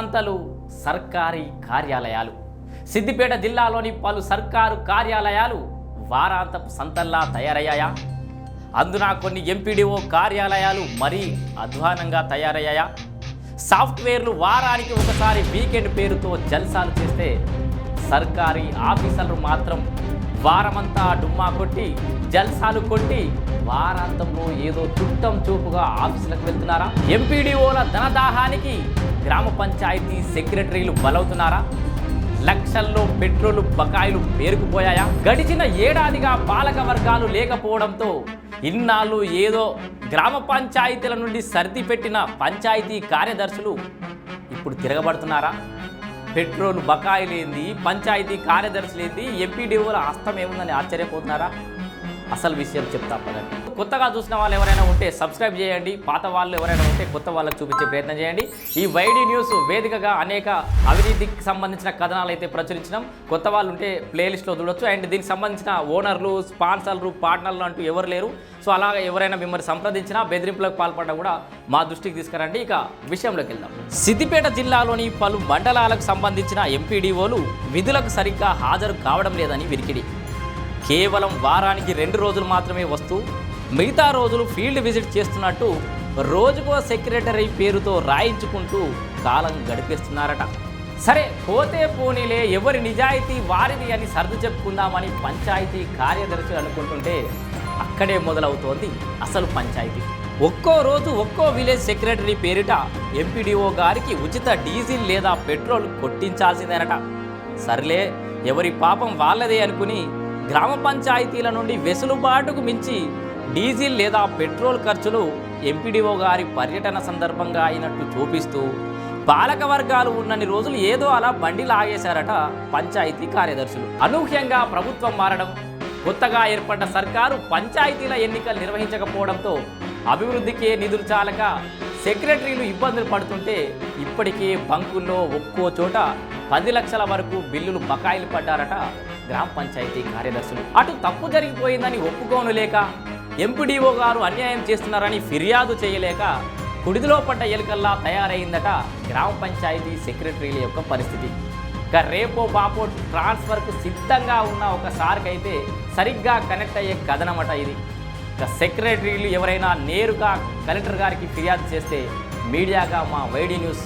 సంతలు, సర్కారీ కార్యాలయాలు. సిద్దిపేట జిల్లాలోని పలు సర్కారు కార్యాలయాలు వారాంతపు సంతల్లా తయారయ్యాయా? అందున కొన్ని ఎంపీడీఓ కార్యాలయాలు మరీ అధ్వానంగా తయారయ్యాయా? సాఫ్ట్వేర్లు వారానికి ఒకసారి వీకెండ్ పేరుతో జల్సాలు చేస్తే సర్కారీ ఆఫీసర్లు మాత్రం వారమంతా డుమ్మా కొట్టి జల్సాలు కొట్టి వారాంతంలో ఏదో చుట్టం చూపుగా ఆఫీసులకు వెళ్తున్నారా? ఎంపీడీఓల ధనదాహానికి గ్రామ పంచాయతీ సెక్రటరీలు బలవుతున్నారా? లక్షల్లో పెట్రోలు బకాయిలు పేరుకుపోయాయా? గడిచిన ఏడాదిగా పాలక వర్గాలు లేకపోవడంతో ఇన్నాళ్ళు ఏదో గ్రామ పంచాయతీల నుండి సర్ది పెట్టిన పంచాయతీ కార్యదర్శులు ఇప్పుడు తిరగబడుతున్నారా? పెట్రోల్ బకాయిలేంది, పంచాయతీ కార్యదర్శులేంది, ఎంపీడీఓల హస్తం ఏముందని ఆశ్చర్యపోతున్నారా? అసలు విషయం చెప్తా పదండి. కొత్తగా చూసిన వాళ్ళు ఎవరైనా ఉంటే సబ్స్క్రైబ్ చేయండి, పాత వాళ్ళు ఎవరైనా ఉంటే కొత్త వాళ్ళకి చూపించే ప్రయత్నం చేయండి. ఈ వైడి న్యూస్ వేదికగా అనేక అవినీతికి సంబంధించిన కథనాలు అయితే ప్రచురించినాం. కొత్త వాళ్ళు ఉంటే ప్లేలిస్ట్లో చూడొచ్చు. అండ్ దీనికి సంబంధించిన ఓనర్లు, స్పాన్సర్లు, పార్ట్నర్లు అంటూ ఎవరు లేరు. సో అలాగే ఎవరైనా మిమ్మల్ని సంప్రదించినా బెదిరింపులకు పాల్పడ్డా కూడా మా దృష్టికి తీసుకురండి. ఇక విషయంలోకి వెళ్దాం. సిద్దిపేట జిల్లాలోని పలు మండలాలకు సంబంధించిన ఎంపీడీఓలు విధులకు సరిగ్గా హాజరు కావడం లేదని వినికిడి. కేవలం వారానికి 2 రోజులు మాత్రమే వస్తూ మిగతా రోజులు ఫీల్డ్ విజిట్ చేస్తున్నట్టు రోజుకో సెక్రటరీ పేరుతో రాయించుకుంటూ కాలం గడిపేస్తున్నారట. సరే పోతే పోనీలే, ఎవరి నిజాయితీ వారిది అని సర్దు చెప్పుకుందామని పంచాయతీ కార్యదర్శులు అనుకుంటుంటే అక్కడే మొదలవుతోంది అసలు పంచాయతీ. ఒక్కో రోజు ఒక్కో విలేజ్ సెక్రటరీ పేరిట ఎంపీడీఓ గారికి ఉచిత డీజిల్ లేదా పెట్రోల్ కొట్టించాల్సిందేనట. సర్లే ఎవరి పాపం వాళ్ళదే అనుకుని గ్రామ పంచాయతీల నుండి వెసులుబాటుకు మించి డీజిల్ లేదా పెట్రోల్ ఖర్చులు ఎంపీడీఓ గారి పర్యటన సందర్భంగా అయినట్టు చూపిస్తూ పాలక వర్గాలు ఉన్నన్ని రోజులు ఏదో అలా బండి లాగేశారట పంచాయతీ కార్యదర్శులు. అనూహ్యంగా ప్రభుత్వం మారడం, కొత్తగా ఏర్పడ్డ సర్కారు పంచాయతీల ఎన్నికలు నిర్వహించకపోవడంతో అభివృద్ధికే నిధులు చాలక సెక్రటరీలు ఇబ్బందులు పడుతుంటే ఇప్పటికే బంకుల్లో ఒక్కో చోట 10 లక్షల వరకు బిల్లులు బకాయిలు పడ్డారట గ్రామ పంచాయతీ కార్యదర్శులు. అటు తప్పు జరిగిపోయిందని ఒప్పుకోను లేక, ఎంపీడీఓ గారు అన్యాయం చేస్తున్నారని ఫిర్యాదు చేయలేక కుడిదిలో పడ్డ ఎలుకల్లా తయారైందట గ్రామ పంచాయతీ సెక్రటరీల యొక్క పరిస్థితి. ఇక రేపో బాపో ట్రాన్స్ఫర్కు సిద్ధంగా ఉన్న ఒకసారికైతే సరిగ్గా కనెక్ట్ అయ్యే కథనమట ఇది. ఇక సెక్రటరీలు ఎవరైనా నేరుగా కలెక్టర్ గారికి ఫిర్యాదు చేస్తే మీడియాగా మా వైడి న్యూస్